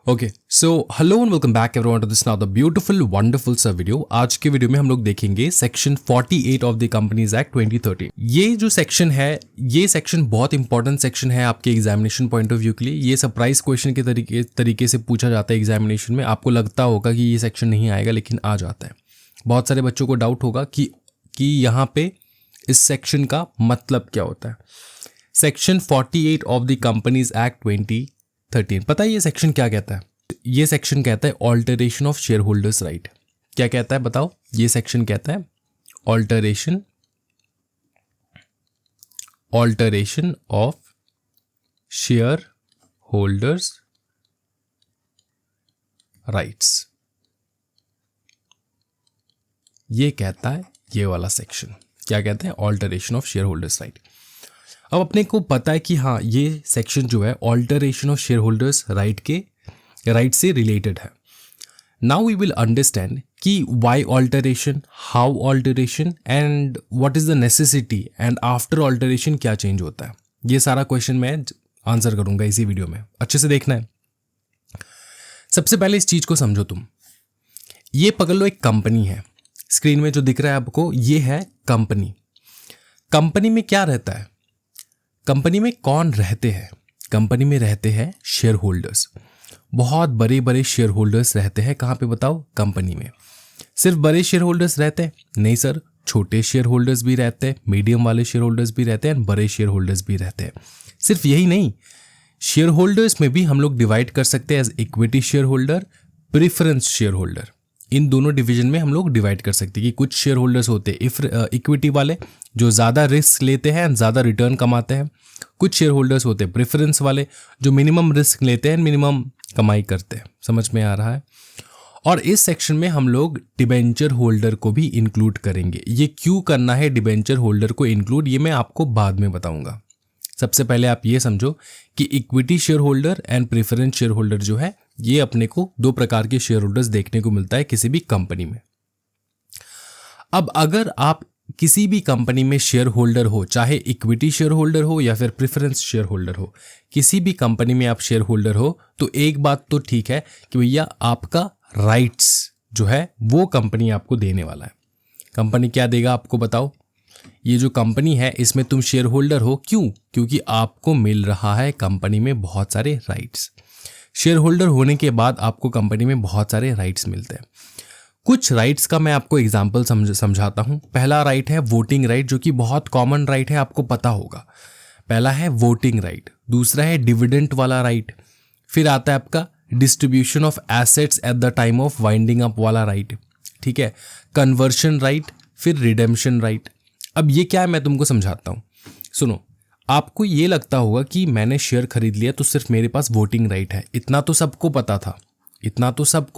Okay so hello and welcome back everyone to this now the beautiful wonderful सा video. आज के video में हम लोग देखेंगे section 48 of the companies act 2013। ये जो सेक्शन है, ये सेक्शन बहुत इंपॉर्टेंट सेक्शन है आपके एग्जामिनेशन पॉइंट ऑफ व्यू के लिए। ये सरप्राइज क्वेश्चन के तरीके से पूछा जाता है एग्जामिनेशन में। आपको लगता होगा कि ये सेक्शन नहीं आएगा, लेकिन आ जाता है। बहुत सारे बच्चों को डाउट होगा कि यहाँ पे इस सेक्शन का मतलब क्या होता है। Section 48 of the companies act 2013, पता है ये सेक्शन क्या कहता है? ये सेक्शन कहता है alteration of share holders right. क्या कहता है बताओ? ये सेक्शन कहता है alteration of share holders rights. ये कहता है ये वाला सेक्शन। क्या कहता है? Alteration of share holders right. अब अपने को पता है कि हाँ, ये सेक्शन जो है alteration of share holders right से रिलेटेड है। नाउ वी विल अंडरस्टैंड कि why alteration, how alteration and what is the necessity and after alteration क्या चेंज होता है। ये सारा क्वेश्चन मैं आंसर करूंगा इसी वीडियो में। अच्छे से देखना है। सबसे पहले इस चीज को समझो तुम। ये पकड़ लो, एक कंपनी है। स्क्रीन में जो दिख रहा है आपको, ये है कंपनी। कंपनी में क्या रहता है? कंपनी में कौन रहते हैं? कंपनी में रहते हैं शेयर होल्डर्स। बहुत बड़े बड़े शेयर होल्डर्स रहते हैं। कहाँ पे बताओ? कंपनी में। सिर्फ बड़े शेयर होल्डर्स रहते हैं? नहीं सर, छोटे शेयर होल्डर्स भी रहते हैं, मीडियम वाले शेयर होल्डर्स भी रहते हैं और बड़े शेयर होल्डर्स भी रहते हैं। सिर्फ यही नहीं, शेयर होल्डर्स में भी हम लोग डिवाइड कर सकते हैं as equity share holder, preference share holder. इन दोनों डिवीजन में हम लोग डिवाइड कर सकते हैं कि कुछ शेयर होल्डर्स होते हैं इक्विटी वाले जो ज़्यादा रिस्क लेते हैं एंड ज़्यादा रिटर्न कमाते हैं। कुछ शेयर होल्डर्स होते हैं प्रेफरेंस वाले जो मिनिमम रिस्क लेते हैं, मिनिमम कमाई करते हैं। समझ में आ रहा है? और इस सेक्शन में हम लोग डिबेंचर होल्डर को भी इंक्लूड करेंगे। ये क्यों करना है डिबेंचर होल्डर को इंक्लूड, ये मैं आपको बाद में बताऊंगा। सबसे पहले आप ये समझो कि equity share holder and preference share holder जो है, ये अपने को दो प्रकार के शेयर होल्डर्स देखने को मिलता है किसी भी कंपनी में। अब अगर आप किसी भी कंपनी में शेयर होल्डर हो, चाहे इक्विटी शेयर होल्डर हो या फिर प्रेफरेंस शेयर होल्डर हो, किसी भी कंपनी में आप शेयर होल्डर हो, तो एक बात तो ठीक है कि भैया आपका राइट्स जो है वो कंपनी आपको देने वाला है। कंपनी क्या देगा आपको बताओ? ये जो कंपनी है इसमें तुम शेयर होल्डर हो, क्यों? क्योंकि आपको मिल रहा है कंपनी में बहुत सारे राइट्स। शेयर होल्डर होने के बाद आपको कंपनी में बहुत सारे राइट्स मिलते हैं। कुछ राइट्स का मैं आपको एग्जांपल समझाता हूं। पहला राइट है वोटिंग राइट, जो कि बहुत कॉमन राइट है, आपको पता होगा। पहला है वोटिंग राइट। दूसरा है डिविडेंड वाला राइट। फिर आता है आपका distribution of assets at the time of winding up वाला राइट। ठीक है, कन्वर्शन राइट, फिर रिडेम्पशन राइट। अब ये क्या है मैं तुमको समझाता हूँ। सुनो, आपको ये लगता होगा कि मैंने शेयर खरीद लिया तो सिर्फ मेरे पास वोटिंग राइट है। इतना तो सबको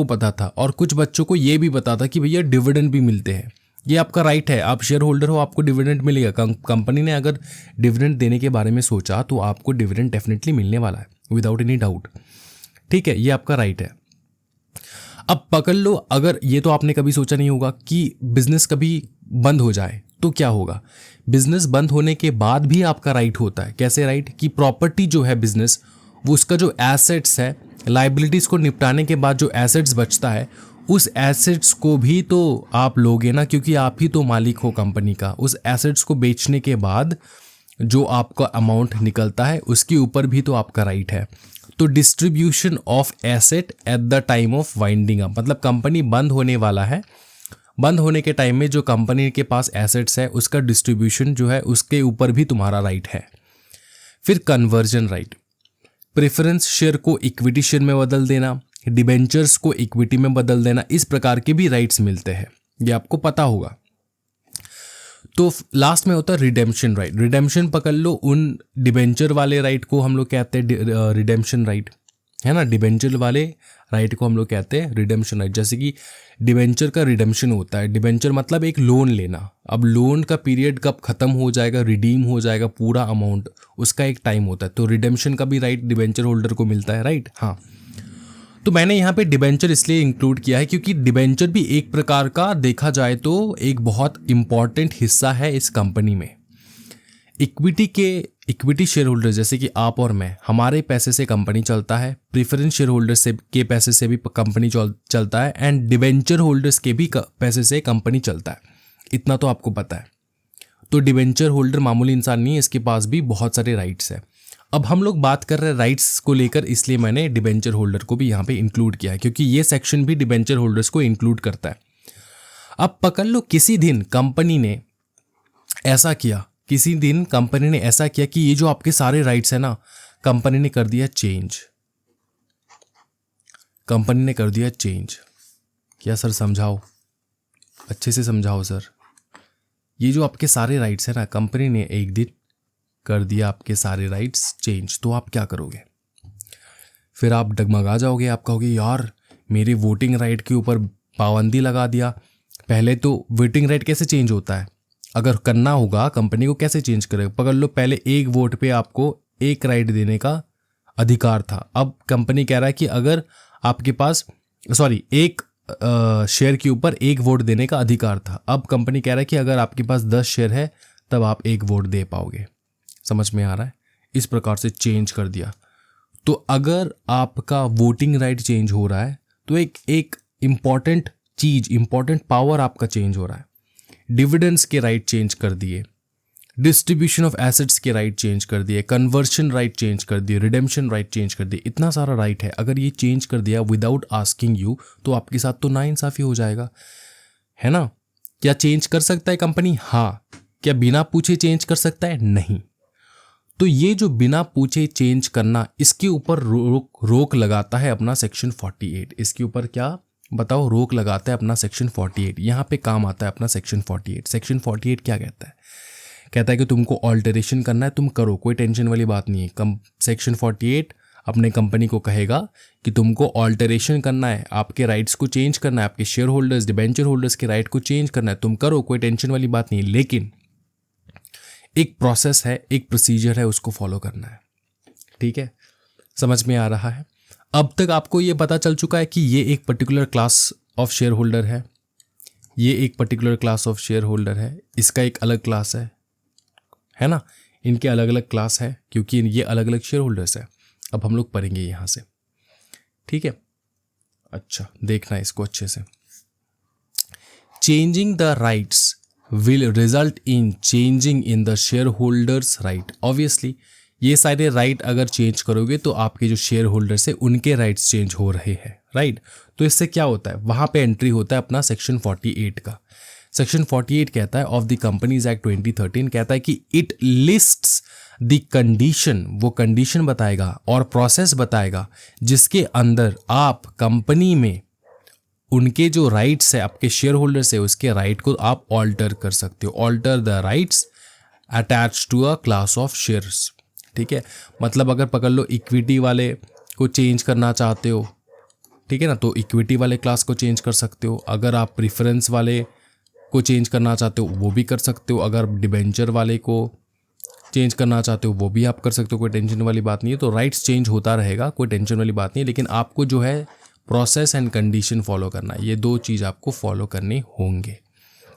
पता था। और कुछ बच्चों को ये भी पता था कि भैया डिविडेंड भी मिलते हैं। ये आपका राइट है, आप शेयर होल्डर हो, आपको डिविडेंड मिलेगा। कंपनी ने अगर डिविडेंड देने के बारे में सोचा तो आपको डिविडेंड डेफिनेटली मिलने वाला है, विदाउट एनी डाउट। ठीक है, ये आपका राइट है। अब पकड़ लो, अगर ये तो आपने कभी सोचा नहीं होगा कि बिजनेस कभी बंद हो जाए तो क्या होगा। बिजनेस बंद होने के बाद भी आपका राइट होता है। कैसे राइट? कि प्रॉपर्टी जो है बिजनेस, वो उसका जो एसेट्स है, लाइबिलिटीज को निपटाने के बाद जो एसेट्स बचता है, उस एसेट्स को भी तो आप लोगे ना, क्योंकि आप ही तो मालिक हो कंपनी का। उस एसेट्स को बेचने के बाद जो आपका अमाउंट निकलता है उसके ऊपर भी तो आपका राइट है। तो distribution of asset at the time of winding up, मतलब कंपनी बंद होने वाला है, बंद होने के टाइम में जो कंपनी के पास एसेट्स है उसका डिस्ट्रीब्यूशन जो है उसके ऊपर भी तुम्हारा राइट है। फिर कन्वर्जन राइट, प्रेफरेंस शेयर को इक्विटी शेयर में बदल देना, डिबेंचर्स को इक्विटी में बदल देना, इस प्रकार के भी राइट्स मिलते हैं। ये आपको पता होगा। तो लास्ट में होता है रिडेम्पशन राइट। रिडेम्पशन पकड़ लो, उन डिबेंचर वाले राइट को हम लोग कहते हैं रिडेम्पशन राइट, है ना। डिबेंचर वाले राइट को हम लोग कहते हैं रिडेम्पशन राइट। जैसे कि डिबेंचर का रिडेम्पशन होता है। डिबेंचर मतलब एक लोन लेना। अब लोन का पीरियड कब खत्म हो जाएगा, रिडीम हो जाएगा पूरा अमाउंट, उसका एक टाइम होता है। तो रिडेम्पशन का भी राइट डिबेंचर होल्डर को मिलता है, राइट। हाँ, तो मैंने यहाँ पे डिबेंचर इसलिए इंक्लूड किया है क्योंकि डिबेंचर भी एक प्रकार का देखा जाए तो एक बहुत इंपॉर्टेंट हिस्सा है इस कंपनी में। इक्विटी के इक्विटी शेयर होल्डर जैसे कि आप और मैं, हमारे पैसे से कंपनी चलता है, प्रेफरेंस शेयर होल्डर से के पैसे से भी कंपनी चलता है, एंड डिबेंचर होल्डर्स के भी पैसे से कंपनी चलता है। इतना तो आपको पता है। तो डिबेंचर होल्डर मामूली इंसान नहीं है, इसके पास भी बहुत सारे राइट्स है। अब हम लोग बात कर रहे हैं राइट्स को लेकर, इसलिए मैंने डिबेंचर होल्डर को भी यहाँ पे इंक्लूड किया है, क्योंकि ये सेक्शन भी डिबेंचर होल्डर्स को इंक्लूड करता है। अब पकड़ लो किसी दिन कंपनी ने ऐसा किया, किसी दिन कंपनी ने ऐसा किया कि ये जो आपके सारे राइट्स है ना, कंपनी ने कर दिया चेंज। कंपनी ने कर दिया चेंज। क्या सर समझाओ, अच्छे से समझाओ सर। ये जो आपके सारे राइट्स है ना, कंपनी ने एक दिन कर दिया आपके सारे राइट्स चेंज, तो आप क्या करोगे? फिर आप डगमगा जाओगे, आप कहोगे यार मेरे वोटिंग राइट के ऊपर पाबंदी लगा दिया। पहले तो वोटिंग राइट कैसे चेंज होता है? अगर करना होगा कंपनी को, कैसे चेंज करेगा? पकड़ लो पहले एक वोट पे आपको एक राइट देने का अधिकार था। अब कंपनी कह रहा है कि अगर आपके पास एक शेयर के ऊपर एक वोट देने का अधिकार था, अब कंपनी कह रहा है कि अगर आपके पास 10 शेयर है तब आप एक वोट दे पाओगे। समझ में आ रहा है? इस प्रकार से चेंज कर दिया। तो अगर आपका वोटिंग राइट चेंज हो रहा है तो एक इंपॉर्टेंट चीज, इंपॉर्टेंट पावर आपका चेंज हो रहा है। डिविडेंड्स के राइट चेंज कर दिए, डिस्ट्रीब्यूशन ऑफ एसेट्स के राइट चेंज कर दिए, कन्वर्शन राइट चेंज कर दिए, रिडेम्पशन राइट चेंज कर दिए। इतना सारा राइट है, अगर ये चेंज कर दिया विदाउट आस्किंग यू तो आपके साथ तो नाइंसाफी हो जाएगा, है ना? क्या चेंज कर सकता है कंपनी? हाँ। क्या बिना पूछे चेंज कर सकता है? नहीं। तो ये जो बिना पूछे चेंज करना, इसके ऊपर रोक लगाता है अपना सेक्शन 48। इसके ऊपर क्या बताओ? रोक लगाता है अपना सेक्शन 48। यहाँ पे काम आता है अपना सेक्शन 48। सेक्शन 48 क्या कहता है? कहता है कि तुमको ऑल्टरेशन करना है, तुम करो, कोई टेंशन वाली बात नहीं है। सेक्शन 48 अपने कंपनी को कहेगा कि तुमको ऑल्टरेशन करना है, आपके राइट्स को चेंज करना है, आपके शेयर होल्डर्स, डिबेंचर होल्डर्स के राइट को चेंज करना है, तुम करो, कोई टेंशन वाली बात नहीं है। लेकिन एक प्रोसेस है, एक प्रोसीजर है, उसको फॉलो करना है। ठीक है, समझ में आ रहा है? अब तक आपको ये पता चल चुका है कि ये एक particular class of share holder है, ये एक particular class of share holder है, इसका एक अलग क्लास है ना? इनके अलग अलग क्लास है क्योंकि ये अलग अलग शेयर होल्डर्स है। अब हम लोग पढ़ेंगे यहां से, ठीक है? अच्छा, देखना इसको अच्छे से। Changing the rights will result in changing in the shareholders right। Obviously ये सारे राइट अगर चेंज करोगे तो आपके जो शेयर होल्डर्स है उनके राइट्स चेंज हो रहे हैं, राइट? तो इससे क्या होता है, वहां पे एंट्री होता है अपना सेक्शन 48 का। सेक्शन 48 कहता है ऑफ द कंपनीज एक्ट 2013, कहता है कि इट लिस्ट्स द कंडीशन, वो कंडीशन बताएगा और प्रोसेस बताएगा जिसके अंदर आप कंपनी में उनके जो राइट्स है, आपके शेयर होल्डर्स है, उसके राइट को आप ऑल्टर कर सकते हो। Alter the rights attach to a class of shares. ठीक है, मतलब अगर पकड़ लो इक्विटी वाले को चेंज करना चाहते हो, ठीक है ना, तो इक्विटी वाले क्लास को चेंज कर सकते हो। अगर आप प्रेफरेंस वाले को चेंज करना चाहते हो वो भी कर सकते हो। अगर डिबेंचर वाले को चेंज करना चाहते हो वो भी आप कर सकते हो, कोई टेंशन वाली बात नहीं है। तो राइट्स चेंज होता रहेगा, कोई टेंशन वाली बात नहीं है, लेकिन आपको जो है प्रोसेस एंड कंडीशन फॉलो करना है। ये दो चीज़ आपको फॉलो करने होंगे।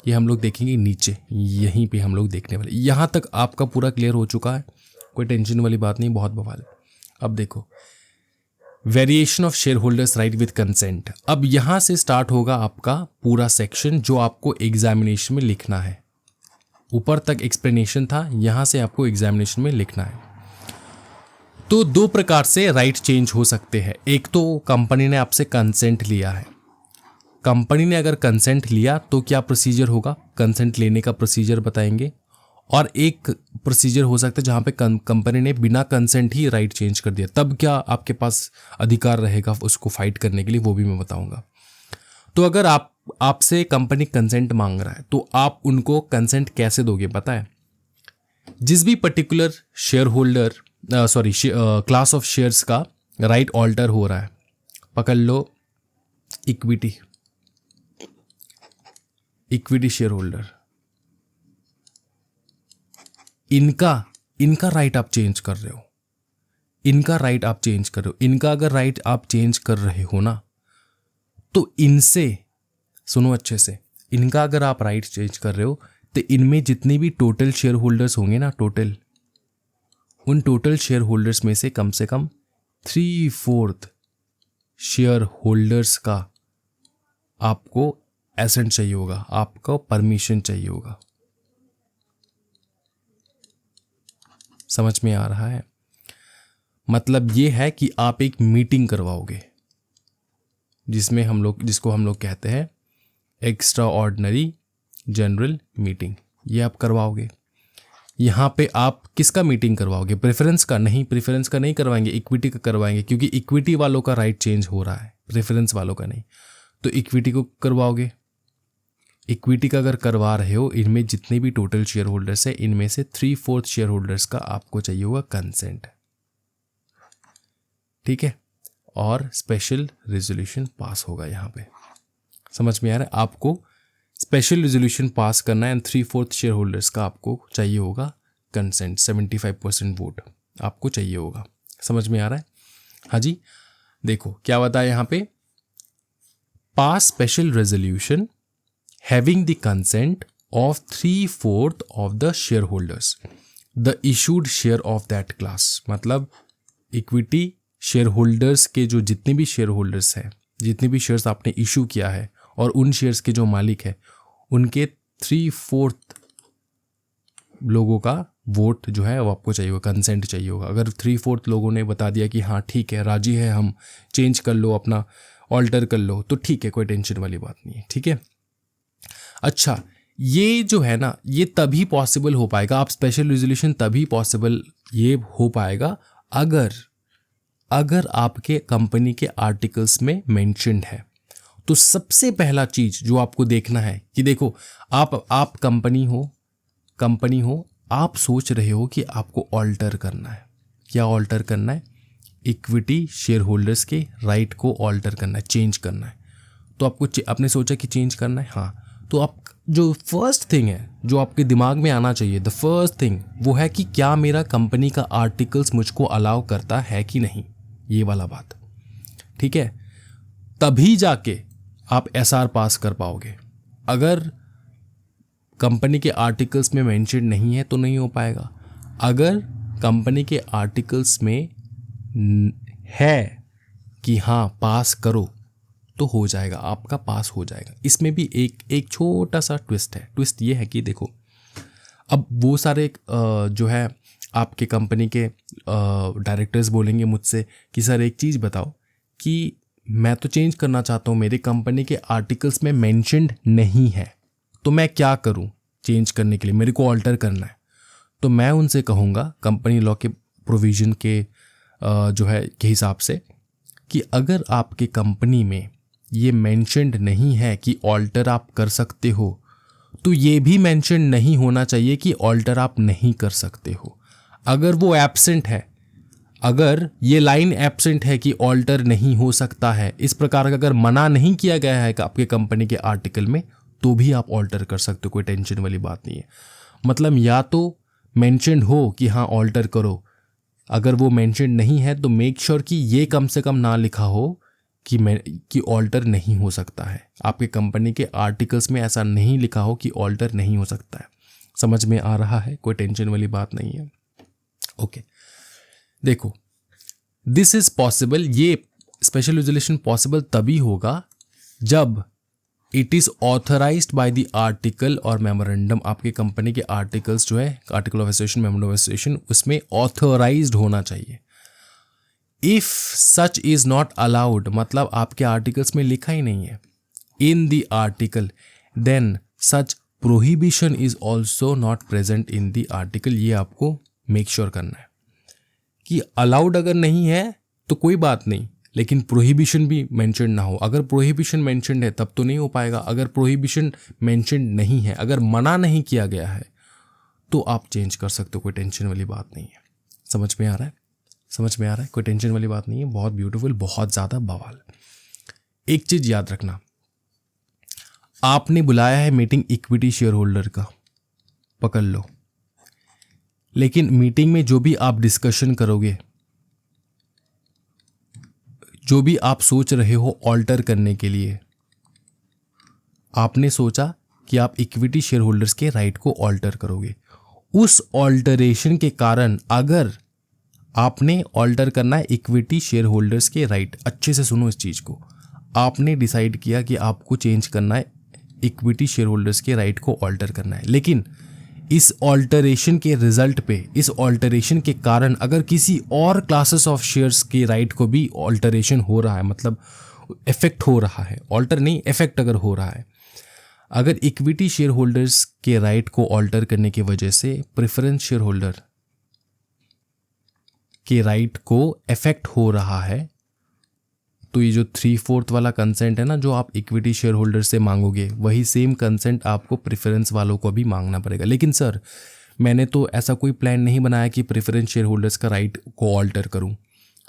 ये हम लोग देखेंगे नीचे, यहीं पे हम लोग देखने वाले। यहाँ तक आपका पूरा क्लियर हो चुका है, कोई टेंशन वाली बात नहीं, बहुत बवाल। अब देखो, variation of share holders right with consent. अब यहाँ से स्टार्ट होगा आपका पूरा सेक्शन जो आपको एग्जामिनेशन में लिखना है। ऊपर तक एक्सप्लेनेशन था, यहाँ से आपको एग्जामिनेशन में लिखना है। तो दो प्रकार से राइट चेंज हो सकते हैं। एक तो कंपनी ने आपसे कंसेंट लिया है। कंपनी ने अगर कंसेंट लिया तो क्या प्रोसीजर होगा, कंसेंट लेने का प्रोसीजर बताएंगे। और एक प्रोसीजर हो सकता है जहां पे कंपनी ने बिना कंसेंट ही राइट चेंज कर दिया, तब क्या आपके पास अधिकार रहेगा उसको फाइट करने के लिए, वो भी मैं बताऊंगा। तो अगर आपसे कंपनी कंसेंट मांग रहा है तो आप उनको कंसेंट कैसे दोगे पता है? जिस भी particular share holder class of shares का राइट ऑल्टर हो रहा है, पकड़ लो इक्विटी शेयर होल्डर, इनका राइट आप चेंज कर रहे हो, इनका राइट आप चेंज कर रहे हो। इनका अगर राइट आप चेंज कर रहे हो ना, तो इनसे सुनो अच्छे से, इनका अगर आप राइट चेंज कर रहे हो तो इनमें जितने भी टोटल शेयर होल्डर्स होंगे ना, टोटल उन टोटल शेयर होल्डर्स में से कम 3/4 शेयर होल्डर्स का आपको एसेंट चाहिए होगा, आपको परमिशन चाहिए होगा। समझ में आ रहा है? मतलब ये है कि आप एक मीटिंग करवाओगे जिसको हम लोग कहते हैं एक्स्ट्रा ऑर्डिनरी जनरल मीटिंग। ये आप करवाओगे। यहाँ पे आप किसका मीटिंग करवाओगे? प्रेफरेंस का नहीं करवाएंगे, इक्विटी का करवाएंगे, क्योंकि इक्विटी वालों का राइट चेंज हो रहा है, प्रेफरेंस वालों का नहीं। तो इक्विटी को करवाओगे। इक्विटी का अगर करवा रहे हो, इनमें जितने भी टोटल शेयर होल्डर्स है, इनमें से 3/4 शेयर होल्डर्स का आपको चाहिए होगा कंसेंट। ठीक है, और स्पेशल रेजोल्यूशन पास होगा। यहाँ पे समझ में आ रहा है? आपको स्पेशल रेजोल्यूशन पास करना है एंड 3/4 शेयर होल्डर्स का आपको चाहिए होगा कंसेंट, 75% वोट आपको चाहिए होगा। समझ में आ रहा है? हाँ जी, देखो क्या बताया यहाँ पे, pass special resolution having the consent of 3/4 of the share holders the issued share of that class. मतलब इक्विटी शेयर होल्डर्स के जो जितने भी शेयर होल्डर्स हैं, जितने भी शेयर्स आपने इशू किया है, और उन शेयर्स के जो मालिक है, उनके 3/4 लोगों का वोट जो है वो आपको चाहिए होगा, कंसेंट चाहिए होगा। अगर 3/4 लोगों ने बता दिया कि हाँ ठीक है, राजी है, हम चेंज कर लो, अपना ऑल्टर कर लो, तो ठीक है, कोई टेंशन वाली बात नहीं है। ठीक है, अच्छा, ये जो है ना, ये तभी पॉसिबल हो पाएगा, आप स्पेशल रेजोल्यूशन तभी पॉसिबल ये हो पाएगा अगर आपके कंपनी के आर्टिकल्स में मेंशन्ड है। तो सबसे पहला चीज जो आपको देखना है कि देखो, आप कंपनी हो, आप सोच रहे हो कि आपको ऑल्टर करना है। क्या ऑल्टर करना है? इक्विटी शेयर होल्डर्स के राइट को ऑल्टर करना है, चेंज करना है। तो आपको आपने सोचा कि चेंज करना है, हाँ। तो आप जो फर्स्ट थिंग है जो आपके दिमाग में आना चाहिए, द फर्स्ट थिंग, वो है कि क्या मेरा कंपनी का आर्टिकल्स मुझको अलाउ करता है कि नहीं, ये वाला बात। ठीक है, तभी जाके आप एसआर पास कर पाओगे। अगर कंपनी के आर्टिकल्स में मेंशन नहीं है तो नहीं हो पाएगा। अगर कंपनी के आर्टिकल्स में है कि हाँ पास करो, तो हो जाएगा, आपका पास हो जाएगा। इसमें भी एक छोटा सा ट्विस्ट है। ट्विस्ट ये है कि देखो, अब वो सारे जो है आपके कंपनी के डायरेक्टर्स बोलेंगे मुझसे कि सर एक चीज़ बताओ कि मैं तो चेंज करना चाहता हूँ, मेरे कंपनी के आर्टिकल्स में मेंशन्ड नहीं है, तो मैं क्या करूँ चेंज करने के लिए, मेरे को ऑल्टर करना है। तो मैं उनसे कहूँगा कंपनी लॉ के प्रोविज़न के जो है के हिसाब से कि अगर आपके कंपनी में ये मेंशन्ड नहीं है कि ऑल्टर आप कर सकते हो, तो ये भी मेंशन नहीं होना चाहिए कि ऑल्टर आप नहीं कर सकते हो। अगर वो एब्सेंट है, अगर ये लाइन एब्सेंट है कि ऑल्टर नहीं हो सकता है, इस प्रकार का अगर मना नहीं किया गया है आपके कंपनी के आर्टिकल में, तो भी आप ऑल्टर कर सकते हो, कोई टेंशन वाली बात नहीं है। मतलब या तो मेंशन्ड हो कि हाँ ऑल्टर करो, अगर वो मेंशन्ड नहीं है तो मेक श्योर कि ये कम से कम ना लिखा हो कि ऑल्टर नहीं हो सकता है। आपके कंपनी के आर्टिकल्स में ऐसा नहीं लिखा हो कि ऑल्टर नहीं हो सकता है। समझ में आ रहा है? कोई टेंशन वाली बात नहीं है। ओके, देखो, दिस इज पॉसिबल, ये स्पेशल रेजोल्यूशन पॉसिबल तभी होगा जब it is authorised by the article और मेमोरेंडम। आपके कंपनी के आर्टिकल्स जो है, article of association, memorandum of association, उसमें ऑथराइज्ड होना चाहिए। If such is not allowed, मतलब आपके आर्टिकल्स में लिखा ही नहीं है in the article, then such prohibition is also not present in the article. ये आपको मेक श्योर करना है कि अलाउड अगर नहीं है तो कोई बात नहीं, लेकिन प्रोहिबिशन भी मेंशन ना हो। अगर प्रोहिबिशन मेंशन्ड है तब तो नहीं हो पाएगा। अगर प्रोहिबिशन मेंशन्ड नहीं है, अगर मना नहीं किया गया है, तो आप चेंज कर सकते हो, कोई टेंशन वाली बात नहीं है। समझ में आ रहा है? समझ में आ रहा है? कोई टेंशन वाली बात नहीं है। बहुत ब्यूटीफुल, बहुत ज़्यादा बवाल। एक चीज़ याद रखना, आपने बुलाया है मीटिंग इक्विटी शेयर होल्डर का, पकड़ लो, लेकिन मीटिंग में जो भी आप डिस्कशन करोगे, जो भी आप सोच रहे हो ऑल्टर करने के लिए, आपने सोचा कि आप इक्विटी शेयर होल्डर्स के राइट को ऑल्टर करोगे। उस ऑल्टरेशन के कारण अगर आपने ऑल्टर करना है इक्विटी शेयर होल्डर्स के राइट। अच्छे से सुनो इस चीज़ को। आपने डिसाइड किया कि आपको चेंज करना है इक्विटी शेयर होल्डर्स के राइट को ऑल्टर करना है, लेकिन इस ऑल्टरेशन के रिजल्ट पे, इस ऑल्टरेशन के कारण अगर किसी और क्लासेस ऑफ शेयर्स के राइट को भी ऑल्टरेशन हो रहा है, मतलब इफेक्ट हो रहा है, ऑल्टर नहीं इफेक्ट अगर हो रहा है, अगर इक्विटी शेयर होल्डर्स के राइट को ऑल्टर करने की वजह से प्रेफरेंस शेयर होल्डर के राइट को इफेक्ट हो रहा है, तो ये जो 3/4 वाला कंसेंट है ना, जो आप इक्विटी शेयर होल्डर से मांगोगे, वही सेम कंसेंट आपको प्रेफरेंस वालों को भी मांगना पड़ेगा। लेकिन सर मैंने तो ऐसा कोई प्लान नहीं बनाया कि प्रेफरेंस शेयर होल्डर्स का राइट को ऑल्टर करूं।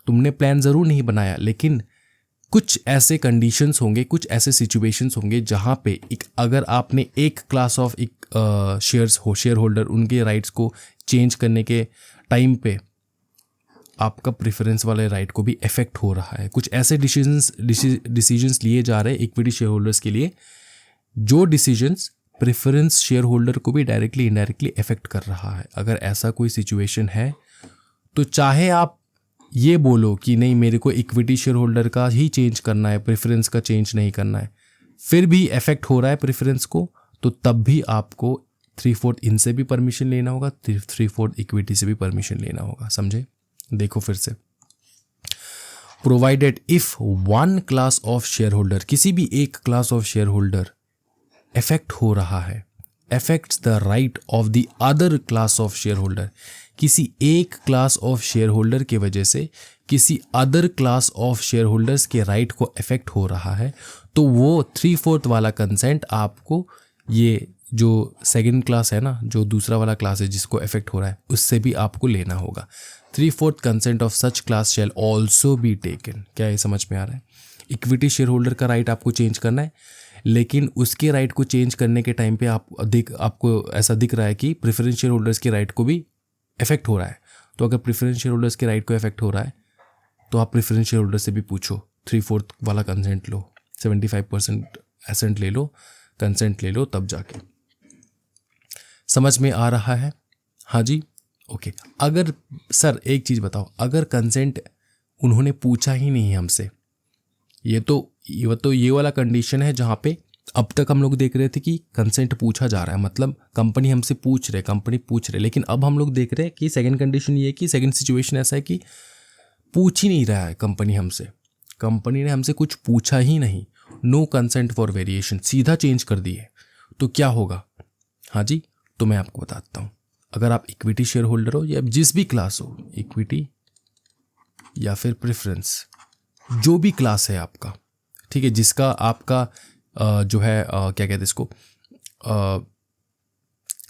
तुमने प्लान ज़रूर नहीं बनाया, लेकिन कुछ ऐसे कंडीशंस होंगे, कुछ ऐसे सिचुएशंस होंगे जहां पे अगर आपने एक क्लास ऑफ शेयर होल्डर उनके राइट्स को चेंज करने के टाइम पे आपका प्रेफरेंस वाले राइट को भी इफेक्ट हो रहा है। कुछ ऐसे डिसीजंस लिए जा रहे हैं इक्विटी शेयर होल्डर्स के लिए, जो डिसीजंस प्रेफरेंस शेयर होल्डर को भी डायरेक्टली इनडायरेक्टली इफेक्ट कर रहा है। अगर ऐसा कोई सिचुएशन है तो चाहे आप ये बोलो कि नहीं मेरे को इक्विटी शेयर होल्डर का ही चेंज करना है, प्रेफरेंस का चेंज नहीं करना है, फिर भी इफेक्ट हो रहा है प्रेफरेंस को, तो तब भी आपको 3/4 इनसे भी परमिशन लेना होगा, 3/4 इक्विटी से भी परमिशन लेना होगा। समझे? देखो फिर से, provided if one class of share holder, किसी भी एक class of share holder effect हो रहा है, affects the right of the other class of share holder, किसी एक क्लास ऑफ शेयर होल्डर की वजह से किसी other class of share holders के राइट को इफेक्ट हो रहा है, तो वो 3/4 वाला कंसेंट आपको, ये जो सेकंड क्लास है ना, जो दूसरा वाला क्लास है जिसको इफेक्ट हो रहा है, उससे भी आपको लेना होगा। 3/4 consent of such class shall also be taken. क्या ये समझ में आ रहा है? इक्विटी शेयर होल्डर का राइट आपको चेंज करना है, लेकिन उसके राइट को चेंज करने के टाइम पे आपको ऐसा दिख रहा है कि प्रेफरेंस शेयर होल्डर्स के राइट को भी इफेक्ट हो रहा है। तो अगर प्रेफरेंस शेयर होल्डर्स के राइट को इफेक्ट हो रहा है तो आप प्रेफरेंस शेयर होल्डर से भी पूछो, 3/4 वाला कंसेंट लो, 75% एसेंट ले लो, कंसेंट ले लो, तब जाके। समझ में आ रहा है? हाँ जी, ओके। अगर सर एक चीज़ बताओ, अगर कंसेंट उन्होंने पूछा ही नहीं है हमसे, ये वाला कंडीशन है जहाँ पे अब तक हम लोग देख रहे थे कि कंसेंट पूछा जा रहा है, मतलब कंपनी हमसे पूछ रहे, लेकिन अब हम लोग देख रहे हैं कि सेकंड कंडीशन ये है कि सेकंड सिचुएशन ऐसा है कि पूछ ही नहीं रहा है कंपनी हमसे, कंपनी ने हमसे कुछ पूछा ही नहीं, नो कंसेंट फॉर वेरिएशन, सीधा चेंज कर दिए, तो क्या होगा? हाँ जी, तो मैं आपको बताता हूँ। अगर आप इक्विटी शेयर होल्डर हो या जिस भी क्लास हो, इक्विटी या फिर प्रेफरेंस, जो भी क्लास है आपका, ठीक है, जिसका आपका जो है क्या कहते हैं इसको,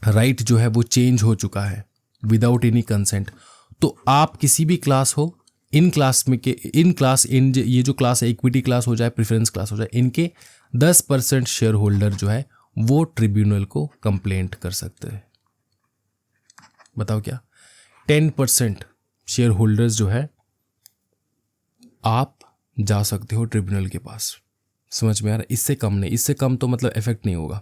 राइट जो है वो चेंज हो चुका है विदाउट एनी कंसेंट, तो आप किसी भी क्लास हो, इन ये जो क्लास है, इक्विटी क्लास हो जाए, प्रेफरेंस क्लास हो जाए, इनके 10% शेयर होल्डर जो है वो ट्रिब्यूनल को कंप्लेंट कर सकते हैं। बताओ क्या? 10% शेयर होल्डर्स जो है आप जा सकते हो ट्रिब्यूनल के पास। समझ में आ रहा है? इससे कम नहीं, इससे कम तो मतलब इफेक्ट नहीं होगा।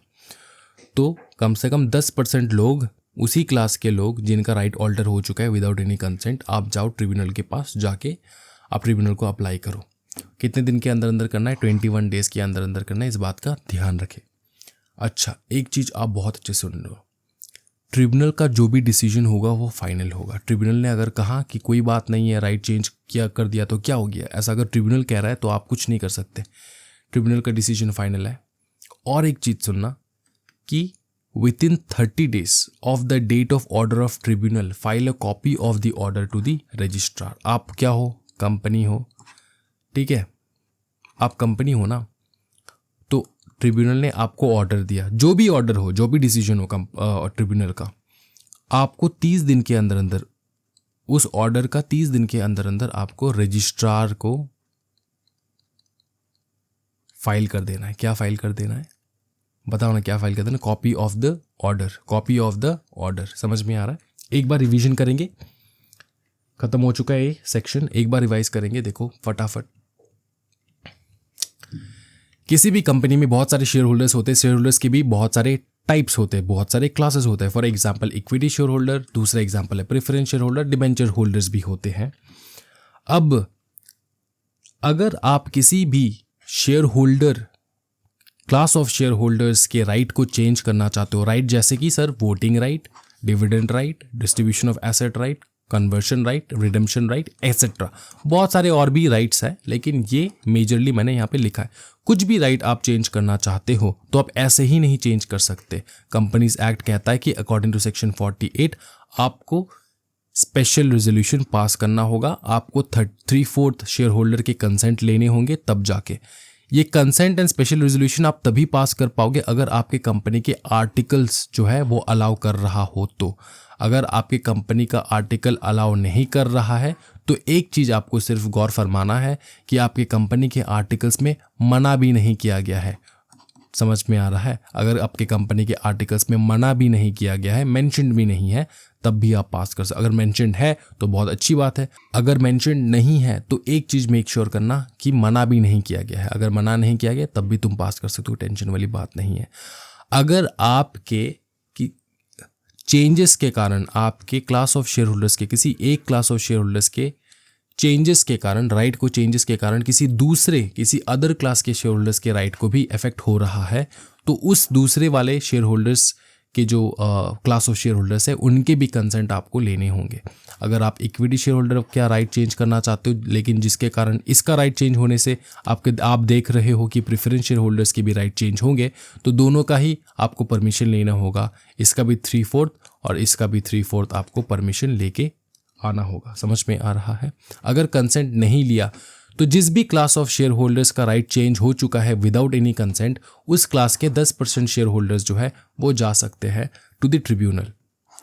तो कम से कम 10% लोग, उसी क्लास के लोग जिनका राइट ऑल्टर हो चुका है विदाउट एनी कंसेंट, आप जाओ ट्रिब्यूनल के पास, जाके आप ट्रिब्यूनल को अप्लाई करो। कितने दिन के अंदर अंदर करना है? 21 डेज के अंदर अंदर करना है, इस बात का ध्यान रखें। अच्छा, एक चीज़ आप बहुत अच्छे से सुन लो, ट्रिब्यूनल का जो भी डिसीजन होगा वो फाइनल होगा। ट्रिब्यूनल ने अगर कहा कि कोई बात नहीं है, राइट चेंज किया कर दिया तो क्या हो गया, ऐसा अगर ट्रिब्यूनल कह रहा है तो आप कुछ नहीं कर सकते, ट्रिब्यूनल का डिसीजन फाइनल है। और एक चीज़ सुनना कि within 30 days of the date of order of tribunal file a copy of the order to the registrar। आप क्या हो? कंपनी हो, ठीक है, आप कंपनी हो ना, तो ट्रिब्यूनल ने आपको ऑर्डर दिया, जो भी ऑर्डर हो, जो भी डिसीजन हो ट्रिब्यूनल का, आपको 30 दिन के अंदर अंदर उस ऑर्डर का 30 दिन के अंदर अंदर आपको रजिस्ट्रार को फाइल कर देना है। क्या फाइल कर देना है? बताओ ना, क्या फाइल कर देना? Copy of the order, copy of the order. समझ में आ रहा है? एक बार रिवीजन करेंगे, खत्म हो चुका है ये सेक्शन, एक बार रिवाइज करेंगे। देखो फटाफट, किसी भी कंपनी में बहुत सारे शेयर होल्डर्स होते हैं, शेयर होल्डर्स के भी बहुत सारे टाइप्स होते हैं, बहुत सारे क्लासेस होते हैं। For example equity share holder, दूसरा एग्जांपल है preference share holder, debenture holders भी होते हैं। अब अगर आप किसी भी share holder class of share holders के राइट को चेंज करना चाहते हो, राइट जैसे कि sir voting right, dividend right, distribution of asset right, conversion right, redemption right etcetera, बहुत सारे और भी राइट्स हैं, लेकिन ये मेजरली मैंने यहाँ पे लिखा है। कुछ भी राइट आप चेंज करना चाहते हो तो आप ऐसे ही नहीं चेंज कर सकते। कंपनीज एक्ट कहता है कि अकॉर्डिंग टू सेक्शन 48 आपको स्पेशल रेजोल्यूशन पास करना होगा, आपको 3/4 शेयर होल्डर के कंसेंट लेने होंगे, तब जाके ये कंसेंट एंड स्पेशल रेजोल्यूशन आप तभी पास कर पाओगे अगर आपके कंपनी के आर्टिकल्स जो है वो अलाउ कर रहा हो। तो अगर आपके कंपनी का आर्टिकल अलाउ नहीं कर रहा है तो एक चीज़ आपको सिर्फ गौर फरमाना है कि आपके कंपनी के आर्टिकल्स में मना भी नहीं किया गया है। समझ में आ रहा है? अगर आपके कंपनी के आर्टिकल्स में मना भी नहीं किया गया है, मेंशन्ड भी नहीं है, तब भी आप पास कर सकते। अगर मेंशन्ड है तो बहुत अच्छी बात है, अगर मेंशन्ड नहीं है तो एक चीज़ मेक श्योर करना कि मना भी नहीं किया गया है। अगर मना नहीं किया गया तब भी तुम पास कर सकते हो, टेंशन वाली बात नहीं है। अगर आपके चेंजेस के कारण, आपके क्लास ऑफ शेयर होल्डर्स के किसी एक क्लास ऑफ शेयर होल्डर्स के चेंजेस के कारण, राइट को चेंजेस के कारण किसी अदर क्लास के शेयर होल्डर्स के राइट को भी इफेक्ट हो रहा है, तो उस दूसरे वाले शेयर होल्डर्स के जो क्लास ऑफ शेयर होल्डर्स है उनके भी कंसेंट आपको लेने होंगे। अगर आप इक्विटी शेयर होल्डर क्या राइट चेंज करना चाहते हो, लेकिन जिसके कारण इसका राइट चेंज होने से आप देख रहे हो कि प्रेफरेंस शेयर होल्डर्स के भी राइट चेंज होंगे, तो दोनों का ही आपको परमिशन लेना होगा। इसका भी 3/4 और इसका भी 3/4 आपको परमिशन लेके आना होगा। समझ में आ रहा है? अगर कंसेंट नहीं लिया तो जिस भी क्लास ऑफ शेयर होल्डर्स का राइट चेंज हो चुका है विदाउट एनी कंसेंट, उस क्लास के 10% शेयर होल्डर्स जो है वो जा सकते हैं टू द ट्रिब्यूनल।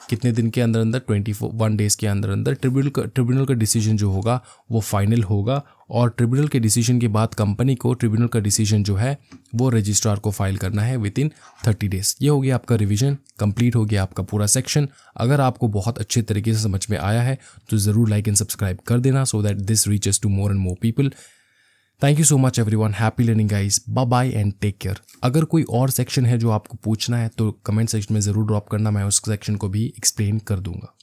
कितने दिन के अंदर अंदर? 21 डेज के अंदर अंदर ट्रिब्यूनल का डिसीजन जो होगा वो फाइनल होगा, और ट्रिब्यूनल के डिसीजन के बाद कंपनी को ट्रिब्यूनल का डिसीजन जो है वो रजिस्ट्रार को फाइल करना है विद इन 30 डेज। ये हो गया आपका रिवीजन, कंप्लीट हो गया आपका पूरा सेक्शन। अगर आपको बहुत अच्छे तरीके से समझ में आया है तो ज़रूर लाइक एंड सब्सक्राइब कर देना, so that this reaches to more and more people. Thank you so much everyone, happy learning guys, bye bye and take care. अगर कोई और सेक्शन है जो आपको पूछना है तो कमेंट सेक्शन में ज़रूर ड्रॉप करना, मैं उस सेक्शन को भी एक्सप्लेन कर दूंगा।